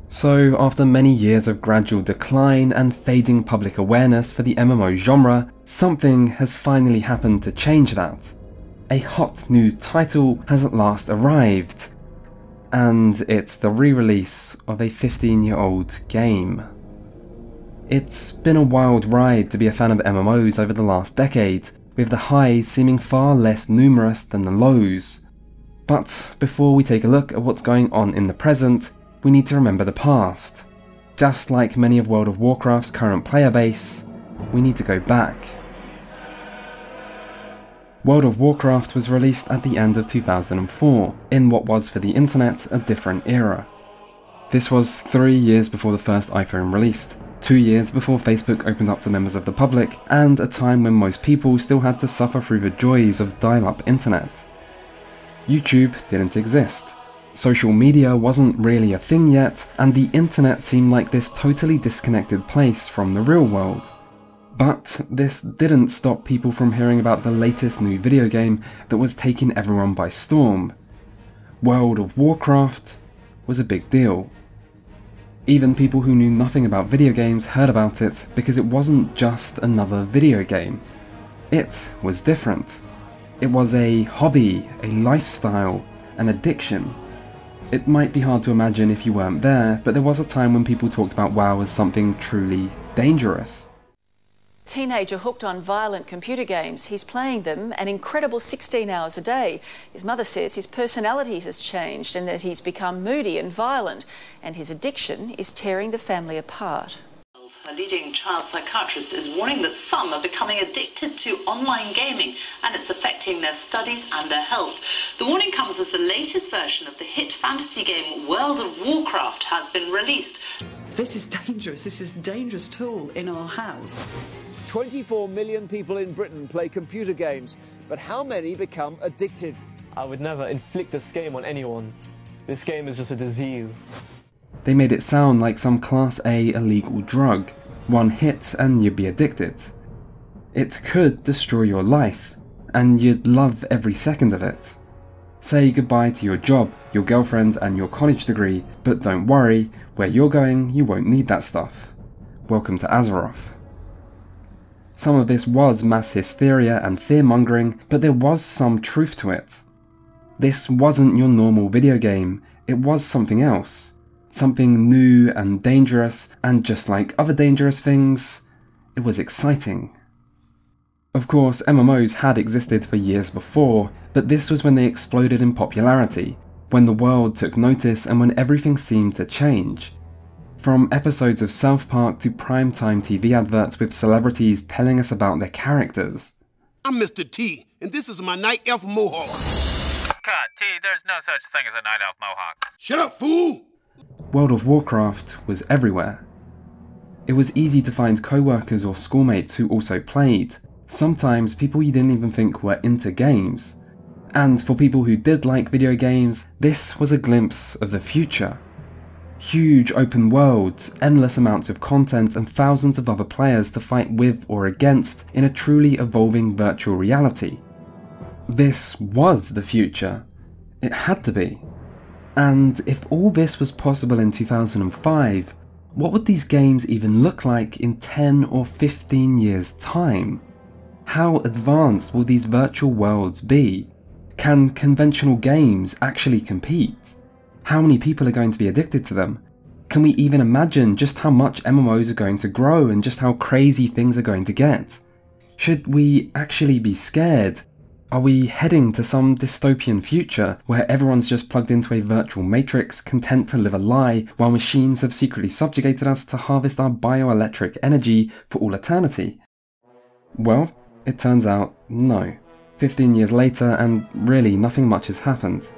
So after many years of gradual decline and fading public awareness for the MMO genre, something has finally happened to change that. A hot new title has at last arrived, and it's the re-release of a 15-year-old game. It's been a wild ride to be a fan of MMOs over the last decade, with the highs seeming far less numerous than the lows. But before we take a look at what's going on in the present, we need to remember the past. Just like many of World of Warcraft's current player base, we need to go back. World of Warcraft was released at the end of 2004, in what was for the internet a different era. This was 3 years before the first iPhone released, 2 years before Facebook opened up to members of the public, and a time when most people still had to suffer through the joys of dial-up internet. YouTube didn't exist. Social media wasn't really a thing yet, and the internet seemed like this totally disconnected place from the real world. But this didn't stop people from hearing about the latest new video game that was taking everyone by storm. World of Warcraft was a big deal. Even people who knew nothing about video games heard about it because it wasn't just another video game. It was different. It was a hobby, a lifestyle, an addiction. It might be hard to imagine if you weren't there, but there was a time when people talked about WoW as something truly dangerous. Teenager hooked on violent computer games. He's playing them an incredible 16 hours a day. His mother says his personality has changed and that he's become moody and violent, and his addiction is tearing the family apart. A leading child psychiatrist is warning that some are becoming addicted to online gaming and it's affecting their studies and their health. The warning comes as the latest version of the hit fantasy game World of Warcraft has been released. This is dangerous. This is a dangerous tool in our house. 24 million people in Britain play computer games, but how many become addicted? I would never inflict this game on anyone. This game is just a disease. They made it sound like some Class A illegal drug. One hit and you'd be addicted. It could destroy your life, and you'd love every second of it. Say goodbye to your job, your girlfriend and your college degree, but don't worry, where you're going you won't need that stuff. Welcome to Azeroth. Some of this was mass hysteria and fear-mongering, but there was some truth to it. This wasn't your normal video game, it was something else. Something new and dangerous, and just like other dangerous things, it was exciting. Of course, MMOs had existed for years before, but this was when they exploded in popularity, when the world took notice and when everything seemed to change. From episodes of South Park to primetime TV adverts with celebrities telling us about their characters. I'm Mr. T, and this is my night elf mohawk. Cut, T, there's no such thing as a night elf mohawk. Shut up, fool! World of Warcraft was everywhere. It was easy to find co-workers or schoolmates who also played, sometimes people you didn't even think were into games. And for people who did like video games, this was a glimpse of the future. Huge open worlds, endless amounts of content and thousands of other players to fight with or against in a truly evolving virtual reality. This was the future. It had to be. And if all this was possible in 2005, what would these games even look like in 10 or 15 years' time? How advanced will these virtual worlds be? Can conventional games actually compete? How many people are going to be addicted to them? Can we even imagine just how much MMOs are going to grow and just how crazy things are going to get? Should we actually be scared? Are we heading to some dystopian future where everyone's just plugged into a virtual matrix, content to live a lie, while machines have secretly subjugated us to harvest our bioelectric energy for all eternity? Well, it turns out no. 15 years later, and really nothing much has happened.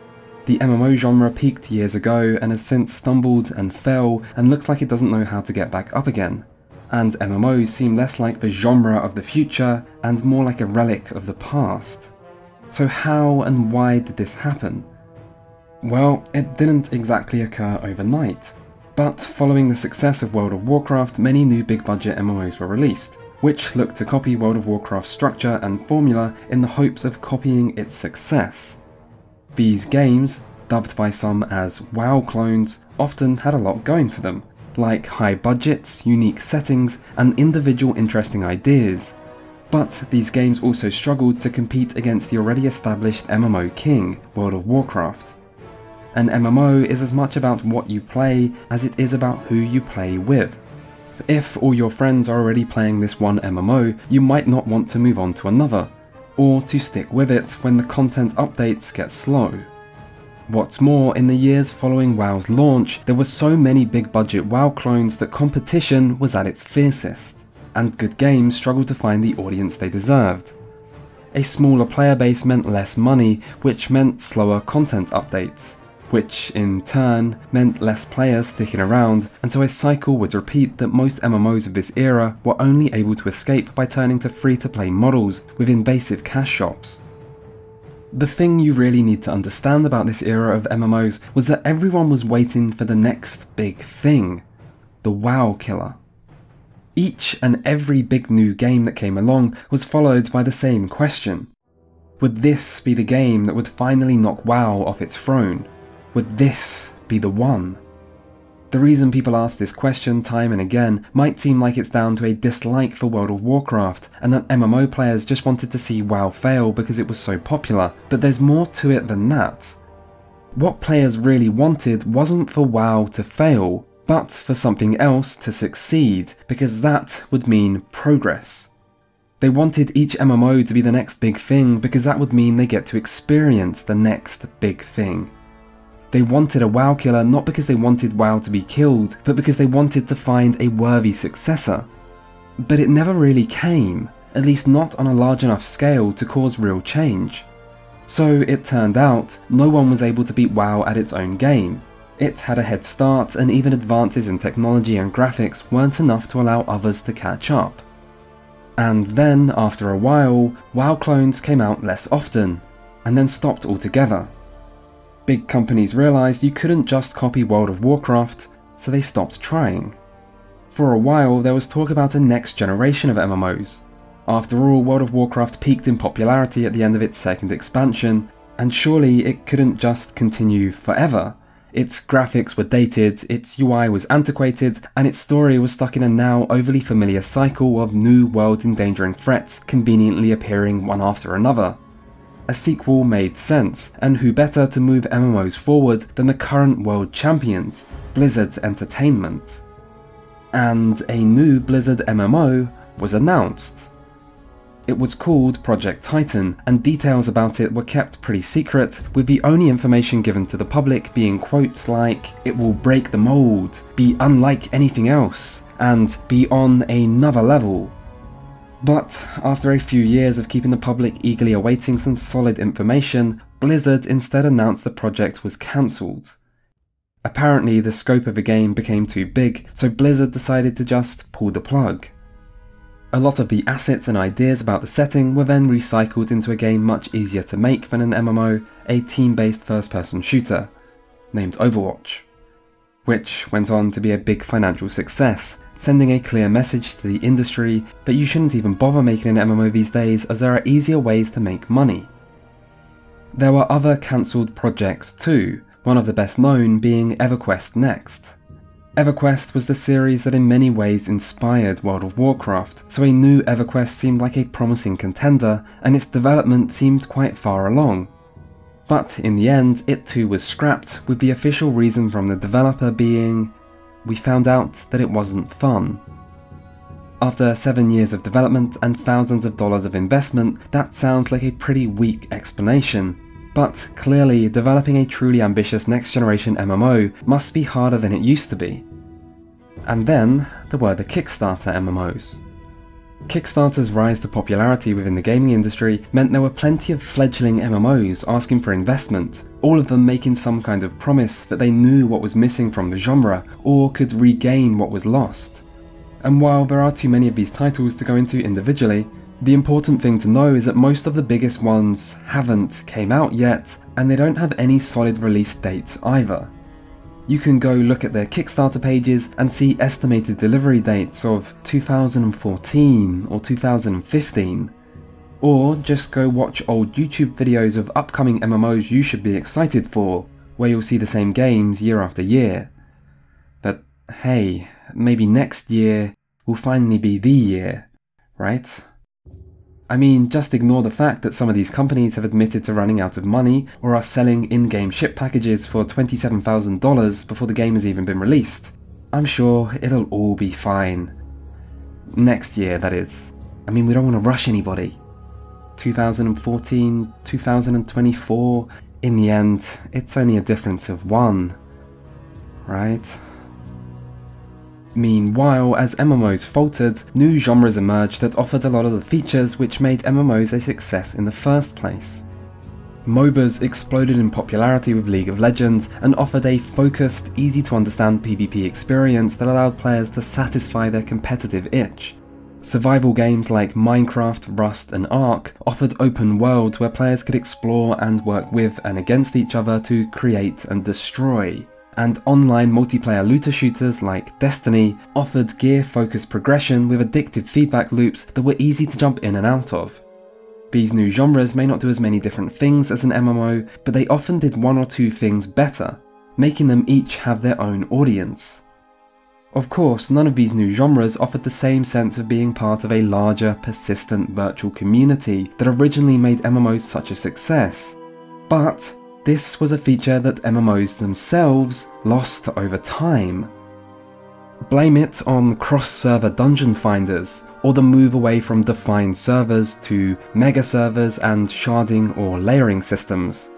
The MMO genre peaked years ago and has since stumbled and fell and looks like it doesn't know how to get back up again. And MMOs seem less like the genre of the future and more like a relic of the past. So how and why did this happen? Well, it didn't exactly occur overnight. But following the success of World of Warcraft, many new big budget MMOs were released, which looked to copy World of Warcraft's structure and formula in the hopes of copying its success. These games, dubbed by some as WoW clones, often had a lot going for them, like high budgets, unique settings, and individual interesting ideas. But these games also struggled to compete against the already established MMO king, World of Warcraft. An MMO is as much about what you play as it is about who you play with. If all your friends are already playing this one MMO, you might not want to move on to another, or to stick with it when the content updates get slow. What's more, in the years following WoW's launch, there were so many big budget WoW clones that competition was at its fiercest, and good games struggled to find the audience they deserved. A smaller player base meant less money, which meant slower content updates, which in turn meant less players sticking around, and so a cycle would repeat that most MMOs of this era were only able to escape by turning to free-to-play models with invasive cash shops. The thing you really need to understand about this era of MMOs was that everyone was waiting for the next big thing, the WoW killer. Each and every big new game that came along was followed by the same question. Would this be the game that would finally knock WoW off its throne? Would this be the one? The reason people ask this question time and again might seem like it's down to a dislike for World of Warcraft and that MMO players just wanted to see WoW fail because it was so popular, but there's more to it than that. What players really wanted wasn't for WoW to fail, but for something else to succeed, because that would mean progress. They wanted each MMO to be the next big thing because that would mean they get to experience the next big thing. They wanted a WoW killer not because they wanted WoW to be killed, but because they wanted to find a worthy successor. But it never really came, at least not on a large enough scale to cause real change. So it turned out, no one was able to beat WoW at its own game. It had a head start, and even advances in technology and graphics weren't enough to allow others to catch up. And then, after a while, WoW clones came out less often, and then stopped altogether. Big companies realised you couldn't just copy World of Warcraft, so they stopped trying. For a while, there was talk about a next generation of MMOs. After all, World of Warcraft peaked in popularity at the end of its second expansion, and surely it couldn't just continue forever. Its graphics were dated, its UI was antiquated, and its story was stuck in a now overly familiar cycle of new world-endangering threats conveniently appearing one after another. A sequel made sense, and who better to move MMOs forward than the current world champions, Blizzard Entertainment. And a new Blizzard MMO was announced. It was called Project Titan, and details about it were kept pretty secret, with the only information given to the public being quotes like, "It will break the mold, be unlike anything else, and be on another level." But after a few years of keeping the public eagerly awaiting some solid information, Blizzard instead announced the project was cancelled. Apparently the scope of the game became too big, so Blizzard decided to just pull the plug. A lot of the assets and ideas about the setting were then recycled into a game much easier to make than an MMO, a team-based first-person shooter, named Overwatch, which went on to be a big financial success, sending a clear message to the industry that you shouldn't even bother making an MMO these days as there are easier ways to make money. There were other cancelled projects too, one of the best known being EverQuest Next. EverQuest was the series that in many ways inspired World of Warcraft, so a new EverQuest seemed like a promising contender, and its development seemed quite far along. But in the end, it too was scrapped, with the official reason from the developer being, "We found out that it wasn't fun." After 7 years of development and thousands of dollars of investment, that sounds like a pretty weak explanation. But clearly, developing a truly ambitious next-generation MMO must be harder than it used to be. And then, there were the Kickstarter MMOs. Kickstarter's rise to popularity within the gaming industry meant there were plenty of fledgling MMOs asking for investment, all of them making some kind of promise that they knew what was missing from the genre, or could regain what was lost. And while there are too many of these titles to go into individually, the important thing to know is that most of the biggest ones haven't came out yet, and they don't have any solid release dates either. You can go look at their Kickstarter pages and see estimated delivery dates of 2014 or 2015, or just go watch old YouTube videos of upcoming MMOs you should be excited for, where you'll see the same games year after year. But hey, maybe next year will finally be the year, right? I mean, just ignore the fact that some of these companies have admitted to running out of money or are selling in-game ship packages for $27,000 before the game has even been released. I'm sure it'll all be fine. Next year, that is. I mean, we don't want to rush anybody. 2014, 2024, in the end, it's only a difference of one, right? Meanwhile, as MMOs faltered, new genres emerged that offered a lot of the features which made MMOs a success in the first place. MOBAs exploded in popularity with League of Legends and offered a focused, easy-to-understand PvP experience that allowed players to satisfy their competitive itch. Survival games like Minecraft, Rust and Ark offered open worlds where players could explore and work with and against each other to create and destroy. And online multiplayer looter shooters like Destiny offered gear-focused progression with addictive feedback loops that were easy to jump in and out of. These new genres may not do as many different things as an MMO, but they often did one or two things better, making them each have their own audience. Of course, none of these new genres offered the same sense of being part of a larger, persistent virtual community that originally made MMOs such a success, but this was a feature that MMOs themselves lost over time. Blame it on cross-server dungeon finders, or the move away from defined servers to mega servers and sharding or layering systems.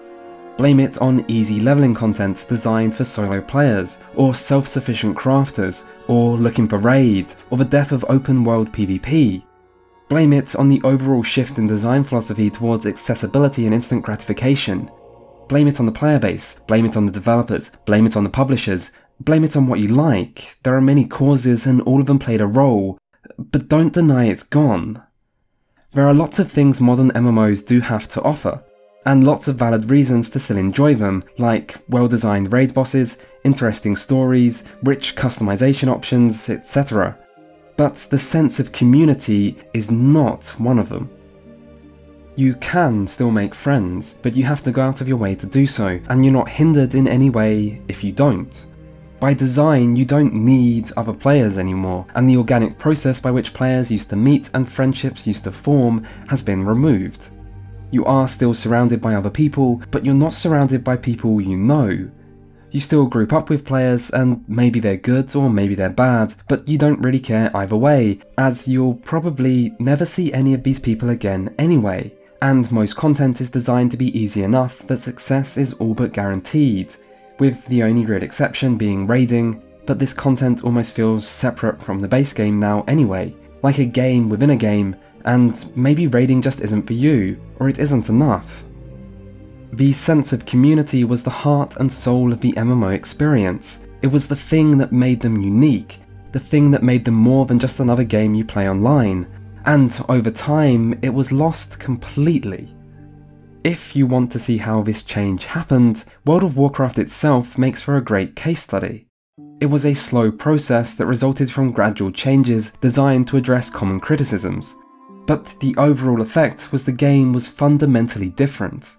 Blame it on easy leveling content designed for solo players, or self-sufficient crafters, or looking for raid, or the death of open world PvP. Blame it on the overall shift in design philosophy towards accessibility and instant gratification. Blame it on the player base, blame it on the developers, blame it on the publishers, blame it on what you like. There are many causes and all of them played a role, but don't deny it's gone. There are lots of things modern MMOs do have to offer, and lots of valid reasons to still enjoy them, like well-designed raid bosses, interesting stories, rich customization options, etc. But the sense of community is not one of them. You can still make friends, but you have to go out of your way to do so, and you're not hindered in any way if you don't. By design, you don't need other players anymore, and the organic process by which players used to meet and friendships used to form has been removed. You are still surrounded by other people, but you're not surrounded by people you know. You still group up with players, and maybe they're good or maybe they're bad, but you don't really care either way, as you'll probably never see any of these people again anyway. And most content is designed to be easy enough that success is all but guaranteed, with the only real exception being raiding, but this content almost feels separate from the base game now anyway, like a game within a game, and maybe raiding just isn't for you, or it isn't enough. The sense of community was the heart and soul of the MMO experience. It was the thing that made them unique, the thing that made them more than just another game you play online. And over time, it was lost completely. If you want to see how this change happened, World of Warcraft itself makes for a great case study. It was a slow process that resulted from gradual changes designed to address common criticisms. But the overall effect was the game was fundamentally different.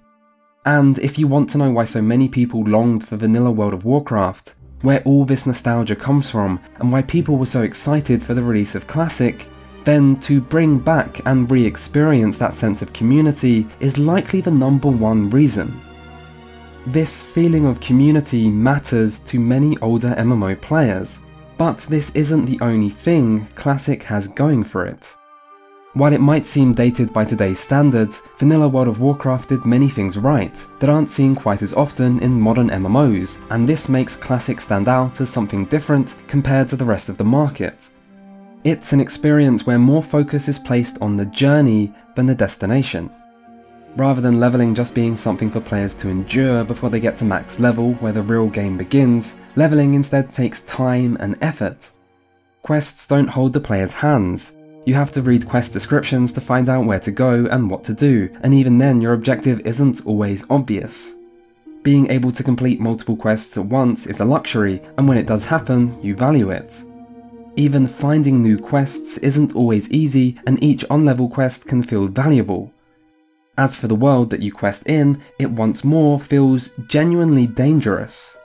And if you want to know why so many people longed for vanilla World of Warcraft, where all this nostalgia comes from, and why people were so excited for the release of Classic, then to bring back and re-experience that sense of community is likely the #1 reason. This feeling of community matters to many older MMO players, but this isn't the only thing Classic has going for it. While it might seem dated by today's standards, vanilla World of Warcraft did many things right that aren't seen quite as often in modern MMOs, and this makes Classic stand out as something different compared to the rest of the market. It's an experience where more focus is placed on the journey than the destination. Rather than leveling just being something for players to endure before they get to max level where the real game begins, leveling instead takes time and effort. Quests don't hold the player's hands. You have to read quest descriptions to find out where to go and what to do, and even then your objective isn't always obvious. Being able to complete multiple quests at once is a luxury, and when it does happen, you value it. Even finding new quests isn't always easy, and each on-level quest can feel valuable. As for the world that you quest in, it once more feels genuinely dangerous.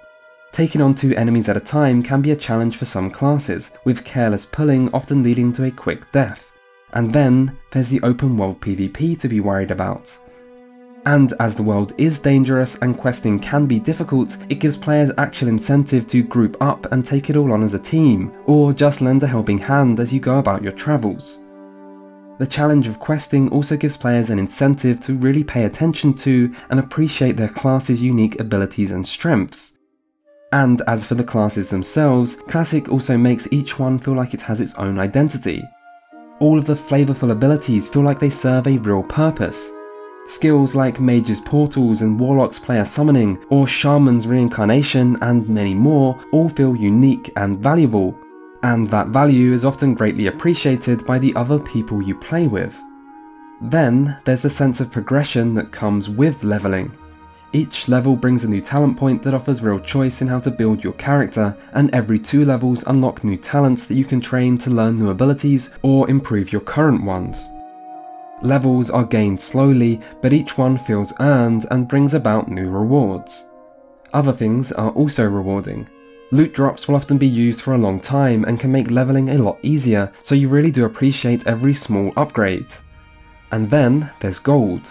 Taking on 2 enemies at a time can be a challenge for some classes, with careless pulling often leading to a quick death. And then there's the open world PvP to be worried about. And as the world is dangerous and questing can be difficult, it gives players actual incentive to group up and take it all on as a team, or just lend a helping hand as you go about your travels. The challenge of questing also gives players an incentive to really pay attention to and appreciate their class's unique abilities and strengths. And as for the classes themselves, Classic also makes each one feel like it has its own identity. All of the flavourful abilities feel like they serve a real purpose. Skills like Mage's Portals and Warlock's Player Summoning, or Shaman's Reincarnation and many more all feel unique and valuable, and that value is often greatly appreciated by the other people you play with. Then there's the sense of progression that comes with levelling. Each level brings a new talent point that offers real choice in how to build your character, and every 2 levels unlock new talents that you can train to learn new abilities or improve your current ones. Levels are gained slowly, but each one feels earned and brings about new rewards. Other things are also rewarding. Loot drops will often be used for a long time and can make leveling a lot easier, so you really do appreciate every small upgrade. And then there's gold.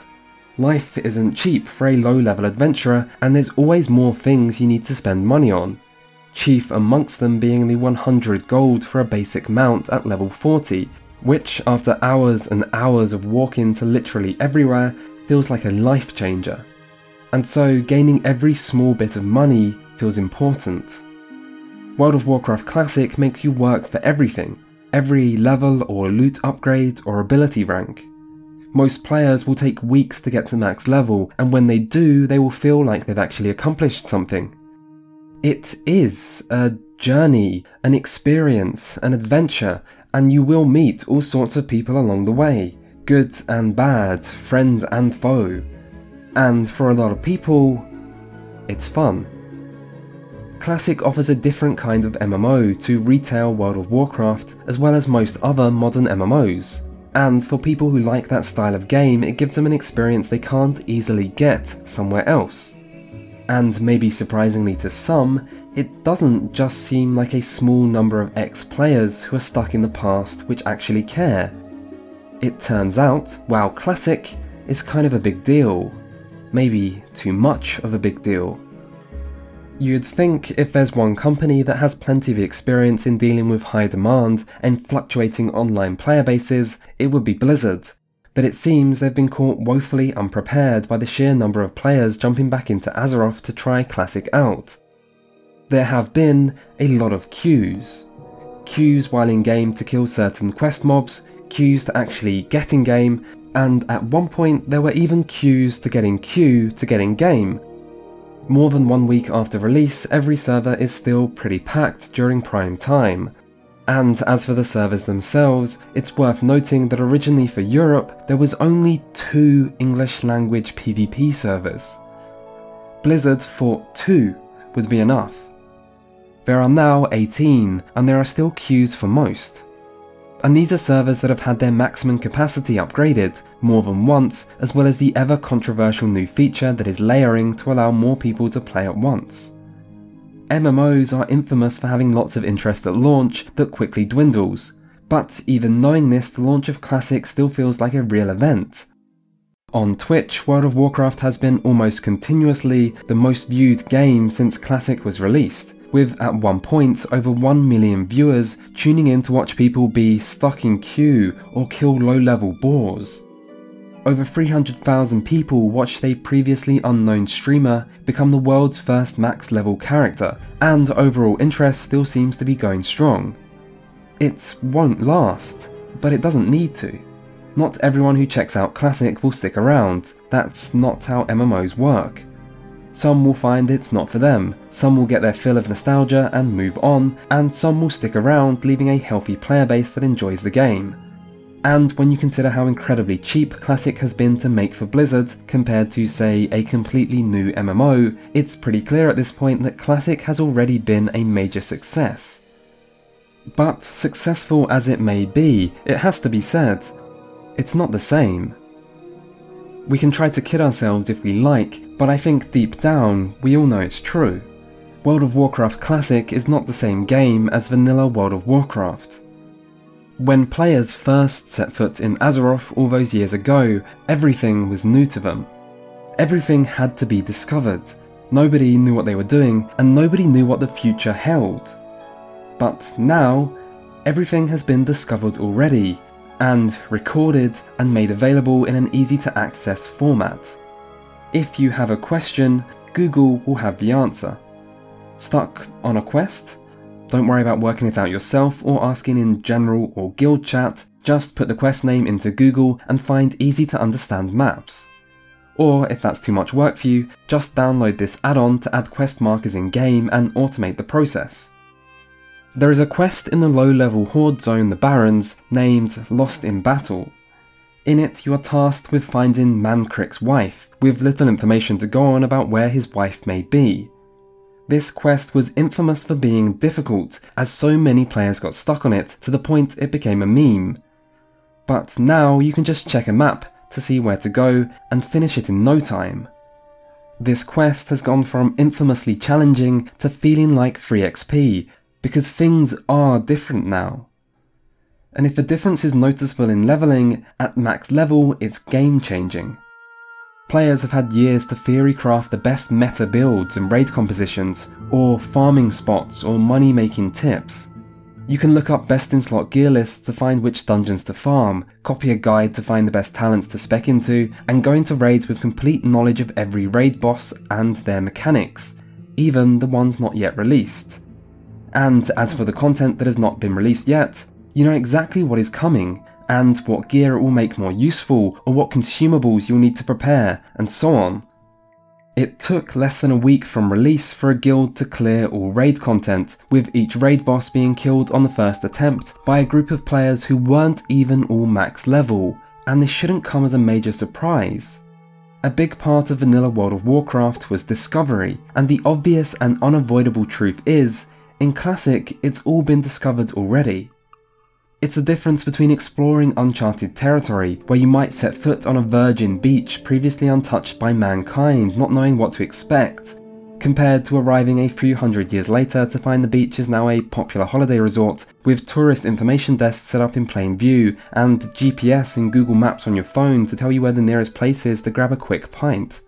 Life isn't cheap for a low-level adventurer, and there's always more things you need to spend money on. Chief amongst them being the 100 gold for a basic mount at level 40, which, after hours and hours of walking to literally everywhere, feels like a life changer. And so gaining every small bit of money feels important. World of Warcraft Classic makes you work for everything, every level or loot upgrade or ability rank. Most players will take weeks to get to max level, and when they do, they will feel like they've actually accomplished something. It is a journey, an experience, an adventure, and you will meet all sorts of people along the way, good and bad, friend and foe. And for a lot of people, it's fun. Classic offers a different kind of MMO to retail World of Warcraft, as well as most other modern MMOs. And for people who like that style of game, it gives them an experience they can't easily get somewhere else. And maybe surprisingly to some, it doesn't just seem like a small number of ex-players who are stuck in the past which actually care. It turns out, WoW Classic is kind of a big deal. Maybe too much of a big deal. You'd think if there's one company that has plenty of experience in dealing with high demand and fluctuating online player bases, it would be Blizzard. But it seems they've been caught woefully unprepared by the sheer number of players jumping back into Azeroth to try Classic out. There have been a lot of queues. Queues while in game to kill certain quest mobs, queues to actually get in game, and at one point there were even queues to get in queue to get in game. More than 1 week after release, every server is still pretty packed during prime time. And as for the servers themselves, it's worth noting that originally for Europe, there was only 2 English language PvP servers. Blizzard thought 2 would be enough. There are now 18, and there are still queues for most. And these are servers that have had their maximum capacity upgraded more than once, as well as the ever controversial new feature that is layering to allow more people to play at once. MMOs are infamous for having lots of interest at launch that quickly dwindles, but even knowing this, the launch of Classic still feels like a real event. On Twitch, World of Warcraft has been almost continuously the most viewed game since Classic was released, with at one point over 1 million viewers tuning in to watch people be stuck in queue or kill low-level boars. Over 300,000 people watched a previously unknown streamer become the world's first max-level character, and overall interest still seems to be going strong. It won't last, but it doesn't need to. Not everyone who checks out Classic will stick around. That's not how MMOs work. Some will find it's not for them, some will get their fill of nostalgia and move on, and some will stick around, leaving a healthy player base that enjoys the game. And when you consider how incredibly cheap Classic has been to make for Blizzard compared to, say, a completely new MMO, it's pretty clear at this point that Classic has already been a major success. But successful as it may be, it has to be said, it's not the same. We can try to kid ourselves if we like, but I think deep down, we all know it's true. World of Warcraft Classic is not the same game as vanilla World of Warcraft. When players first set foot in Azeroth all those years ago, everything was new to them. Everything had to be discovered. Nobody knew what they were doing, and nobody knew what the future held. But now, everything has been discovered already, and recorded and made available in an easy to access format. If you have a question, Google will have the answer. Stuck on a quest? Don't worry about working it out yourself or asking in general or guild chat, just put the quest name into Google and find easy to understand maps. Or if that's too much work for you, just download this add-on to add quest markers in game and automate the process. There is a quest in the low-level Horde zone, the Barrens, named Lost in Battle. In it, you are tasked with finding Mancrick's wife, with little information to go on about where his wife may be. This quest was infamous for being difficult, as so many players got stuck on it to the point it became a meme. But now you can just check a map to see where to go and finish it in no time. This quest has gone from infamously challenging to feeling like free XP, because things are different now. And if the difference is noticeable in leveling, at max level it's game changing. Players have had years to theory craft the best meta builds and raid compositions, or farming spots or money making tips. You can look up best in slot gear lists to find which dungeons to farm, copy a guide to find the best talents to spec into, and go into raids with complete knowledge of every raid boss and their mechanics, even the ones not yet released. And as for the content that has not been released yet, you know exactly what is coming, and what gear it will make more useful, or what consumables you'll need to prepare, and so on. It took less than a week from release for a guild to clear all raid content, with each raid boss being killed on the first attempt by a group of players who weren't even all max level, and this shouldn't come as a major surprise. A big part of vanilla World of Warcraft was discovery, and the obvious and unavoidable truth is, in Classic, it's all been discovered already. It's the difference between exploring uncharted territory, where you might set foot on a virgin beach previously untouched by mankind, not knowing what to expect, compared to arriving a few hundred years later to find the beach is now a popular holiday resort, with tourist information desks set up in plain view, and GPS and Google Maps on your phone to tell you where the nearest place is to grab a quick pint.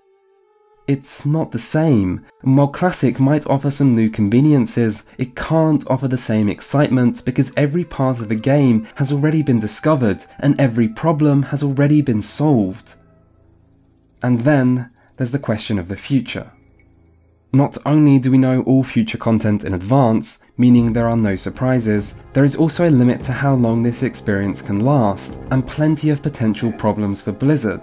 It's not the same, and while Classic might offer some new conveniences, it can't offer the same excitement because every part of the game has already been discovered and every problem has already been solved. And then there's the question of the future. Not only do we know all future content in advance, meaning there are no surprises, there is also a limit to how long this experience can last, and plenty of potential problems for Blizzard.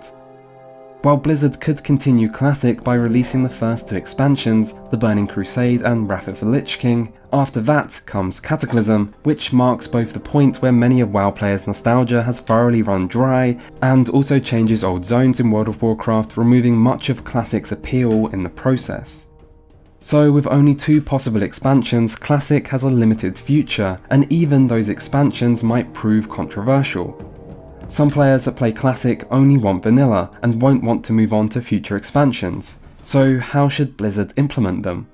While Blizzard could continue Classic by releasing the first two expansions, The Burning Crusade and Wrath of the Lich King, after that comes Cataclysm, which marks both the point where many of WoW players' nostalgia has thoroughly run dry, and also changes old zones in World of Warcraft, removing much of Classic's appeal in the process. So with only two possible expansions, Classic has a limited future, and even those expansions might prove controversial. Some players that play Classic only want vanilla, and won't want to move on to future expansions, so how should Blizzard implement them?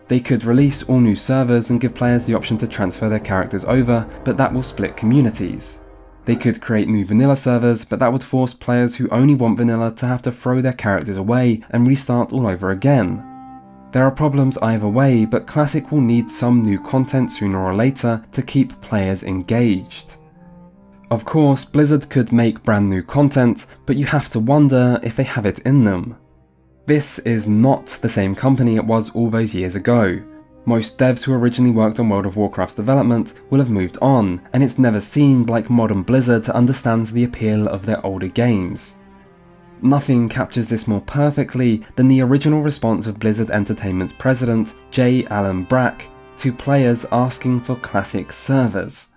They could release all new servers and give players the option to transfer their characters over, but that will split communities. They could create new vanilla servers, but that would force players who only want vanilla to have to throw their characters away and restart all over again. There are problems either way, but Classic will need some new content sooner or later to keep players engaged. Of course, Blizzard could make brand new content, but you have to wonder if they have it in them. This is not the same company it was all those years ago. Most devs who originally worked on World of Warcraft's development will have moved on, and it's never seemed like modern Blizzard understands the appeal of their older games. Nothing captures this more perfectly than the original response of Blizzard Entertainment's president, J. Allen Brack, to players asking for Classic servers.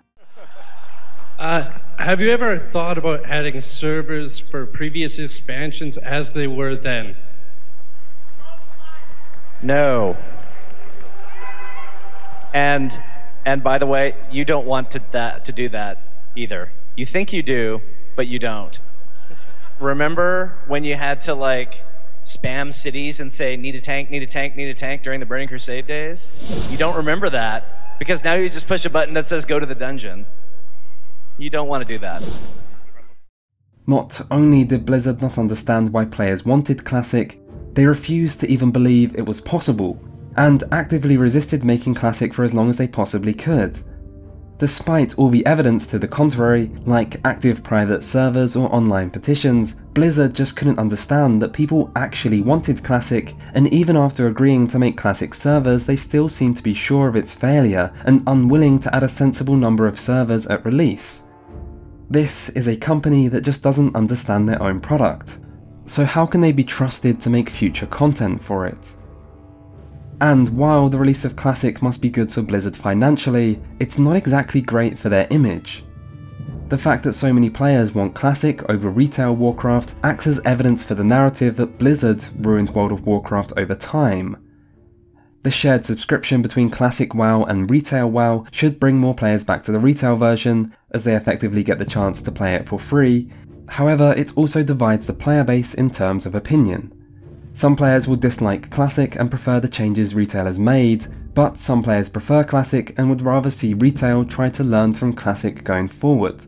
Have you ever thought about adding servers for previous expansions as they were then? No. And by the way, you don't want to do that either. You think you do, but you don't. remember when you had to like spam cities and say, need a tank, need a tank, need a tank during the Burning Crusade days? You don't remember that because now you just push a button that says go to the dungeon. You don't want to do that. Not only did Blizzard not understand why players wanted Classic, they refused to even believe it was possible, and actively resisted making Classic for as long as they possibly could. Despite all the evidence to the contrary, like active private servers or online petitions, Blizzard just couldn't understand that people actually wanted Classic, and even after agreeing to make Classic servers, they still seemed to be sure of its failure and unwilling to add a sensible number of servers at release. This is a company that just doesn't understand their own product, so how can they be trusted to make future content for it? And while the release of Classic must be good for Blizzard financially, it's not exactly great for their image. The fact that so many players want Classic over retail Warcraft acts as evidence for the narrative that Blizzard ruined World of Warcraft over time. The shared subscription between Classic WoW and retail WoW should bring more players back to the retail version, as they effectively get the chance to play it for free. However, it also divides the player base in terms of opinion. Some players will dislike Classic and prefer the changes retail has made, but some players prefer Classic and would rather see retail try to learn from Classic going forward.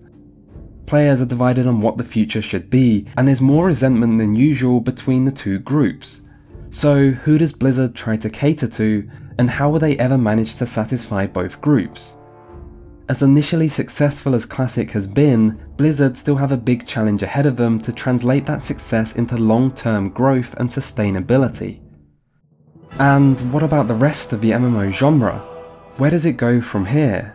Players are divided on what the future should be, and there's more resentment than usual between the two groups. So who does Blizzard try to cater to, and how will they ever manage to satisfy both groups? As initially successful as Classic has been, Blizzard still have a big challenge ahead of them to translate that success into long-term growth and sustainability. And what about the rest of the MMO genre? Where does it go from here?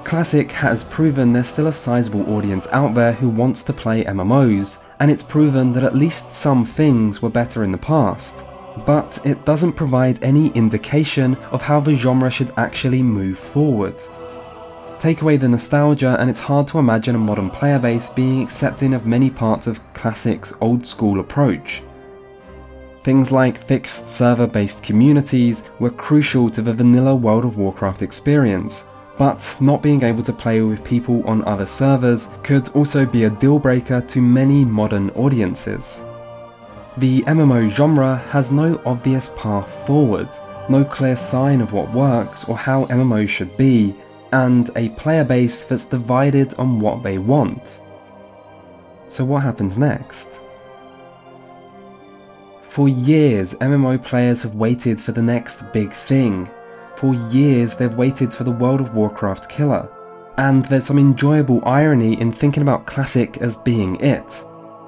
Classic has proven there's still a sizable audience out there who wants to play MMOs, and it's proven that at least some things were better in the past. But it doesn't provide any indication of how the genre should actually move forward. Take away the nostalgia and it's hard to imagine a modern player base being accepting of many parts of Classic's old school approach. Things like fixed server-based communities were crucial to the vanilla World of Warcraft experience, but not being able to play with people on other servers could also be a deal breaker to many modern audiences. The MMO genre has no obvious path forward, no clear sign of what works or how MMOs should be, and a player base that's divided on what they want. So what happens next? For years, MMO players have waited for the next big thing. For years, they've waited for the World of Warcraft killer. And there's some enjoyable irony in thinking about Classic as being it.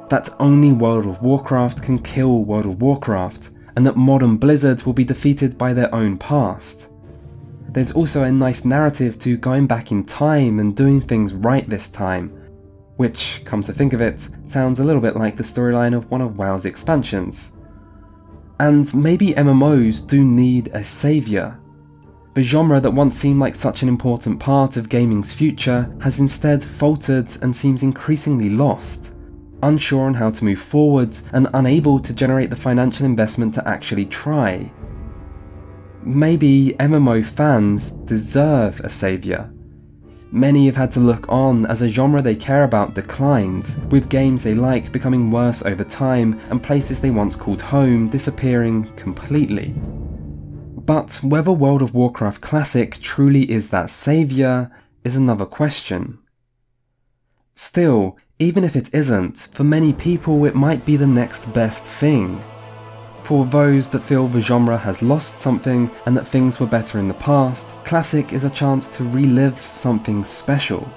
That only World of Warcraft can kill World of Warcraft, and that modern Blizzard will be defeated by their own past. There's also a nice narrative to going back in time and doing things right this time, which, come to think of it, sounds a little bit like the storyline of one of WoW's expansions. And maybe MMOs do need a saviour. The genre that once seemed like such an important part of gaming's future has instead faltered and seems increasingly lost, unsure on how to move forwards and unable to generate the financial investment to actually try. Maybe MMO fans deserve a saviour. Many have had to look on as a genre they care about declines, with games they like becoming worse over time and places they once called home disappearing completely. But whether World of Warcraft Classic truly is that saviour is another question. Still, even if it isn't, for many people it might be the next best thing. For those that feel the genre has lost something and that things were better in the past, Classic is a chance to relive something special.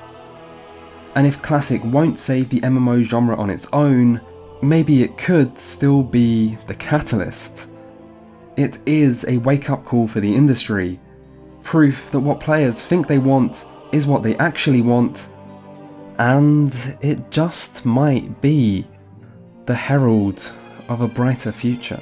And if Classic won't save the MMO genre on its own, maybe it could still be the catalyst. It is a wake-up call for the industry, proof that what players think they want is what they actually want, and it just might be the herald of a brighter future.